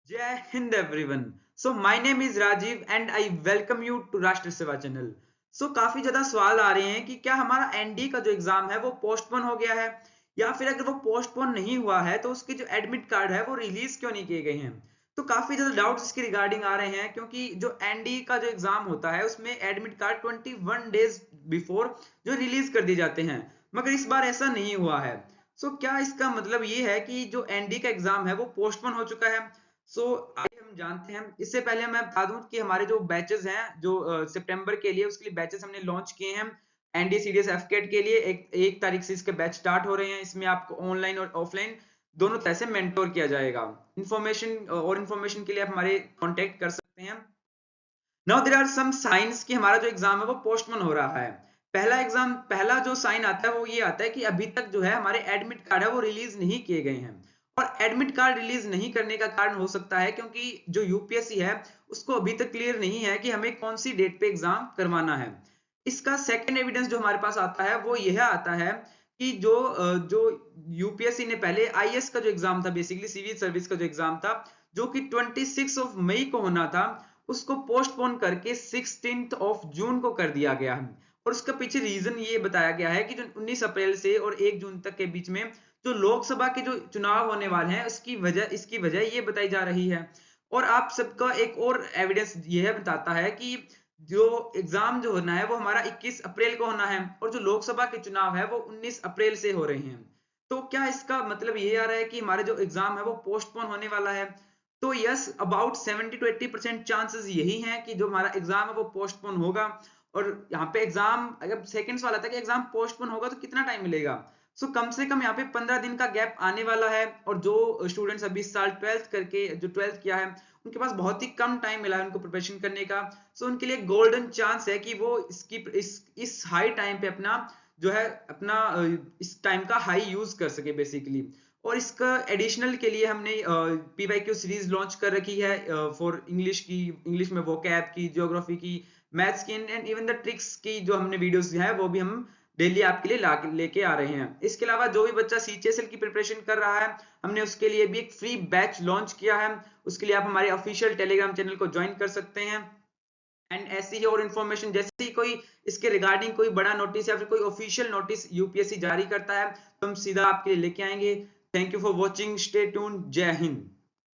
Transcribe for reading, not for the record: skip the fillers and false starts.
जय हिंद everyone. So my name is Rajiv and I welcome you to Rashtra Seva channel. सो काफी ज्यादा सवाल आ रहे हैं कि क्या हमारा एनडी का जो एग्जाम है वो पोस्टपोन हो गया है, या फिर अगर वो पोस्टपोन नहीं हुआ है तो उसके जो एडमिट कार्ड है वो रिलीज क्यों नहीं किए गए हैं। तो काफी ज्यादा डाउट्स इसके रिगार्डिंग आ रहे हैं, क्योंकि जो एनडी का जो एग्जाम होता है उसमें एडमिट कार्ड 21 डेज बिफोर जो रिलीज कर दिए जाते हैं, मगर इस बार ऐसा नहीं हुआ है। सो क्या इसका मतलब ये है कि जो एनडी का एग्जाम है वो पोस्टपोन हो चुका है? आइए हम जानते हैं। इससे पहले मैं बता दूं कि हमारे जो बैचेस हैं जो सितंबर के लिए, उसके लिए बैचेस हमने लॉन्च किए हैं। एनडी सीडीएस एफकेट के लिए एक तारीख से इसके बैच स्टार्ट हो रहे हैं। इसमें आपको ऑनलाइन और ऑफलाइन दोनों तरह से मेंटोर किया जाएगा। इन्फॉर्मेशन के लिए आप हमारे कांटेक्ट कर सकते हैं। Now there are some signs कि हमारा जो एग्जाम है वो पोस्टपोन हो रहा है। पहला जो साइन आता है वो ये आता है कि अभी तक जो है हमारे एडमिट कार्ड है वो रिलीज नहीं किए गए हैं। और एडमिट कार्ड रिलीज नहीं करने का कारण हो सकता है क्योंकि जो यूपीएससी है उसको अभी तक क्लियर नहीं है कि हमें कौन सी डेट पे एग्जाम करवाना है। इसका सेकंड एविडेंस जो हमारे पास आता है वो यह आता है कि जो यूपीएससी ने पहले आईएएस का जो एग्जाम था, बेसिकली सिविल सर्विस का जो एग्जाम था, जो कि 26 मई को होना था, उसको पोस्टपोन करके 16 जून को कर दिया गया है। और उसका पीछे रीजन ये बताया गया है कि जो 19 अप्रैल से और 1 जून तक के बीच में जो लोकसभा के जो चुनाव होने वाले हैं इसकी वजह ये बताई जा रही है। और आप सबका एक और एविडेंस यह बताता है कि जो एग्जाम जो होना है वो हमारा 21 अप्रैल को होना है, और जो लोकसभा के चुनाव है वो 19 अप्रैल से हो रहे हैं। तो क्या इसका मतलब ये आ रहा है कि हमारा जो एग्जाम है वो पोस्टपोन होने वाला है? तो यस, अबाउट 70 to 80% चांसेस यही हैं कि जो हमारा एग्जाम है वो पोस्टपोन होगा। और यहाँ पे एग्जाम, अगर सेकंड सवाल आता है कि एग्जाम पोस्टपोन होगा तो कितना टाइम मिलेगा। कम से कम यहाँ पे 15 दिन का गैप आने वाला है। और जो स्टूडेंट्स अभी इस साल ट्वेल्थ किया है उनके पास बहुत ही कम टाइम मिला है उनको प्रिपरेशन करने का। उनके लिए गोल्डन चांस है कि वो इस हाई टाइम पे अपना जो है अपना इस टाइम का हाई यूज कर सके बेसिकली। और इसका एडिशनल के लिए हमने पीवाईक्यू सीरीज लॉन्च कर रखी है फॉर इंग्लिश में वोकैब की, ज्योग्राफी की, मैथ्स की एंड इवन द ट्रिक्स की जो हमने वीडियोस है वो भी हम डेली आपके लिए लेके आ रहे हैं। इसके अलावा जो भी बच्चा सीएचएसएल की प्रिपरेशन कर रहा है, हमने उसके लिए भी एक फ्री बैच लॉन्च किया है। उसके लिए आप हमारे ऑफिशियल टेलीग्राम चैनल को ज्वाइन कर सकते हैं। एंड ऐसी ही और इन्फॉर्मेशन, जैसे ही कोई इसके रिगार्डिंग कोई बड़ा नोटिस या फिर कोई ऑफिशियल नोटिस यूपीएससी जारी करता है तो हम सीधा आपके लिए लेके आएंगे। Thank you for watching, stay tuned, जय हिंद।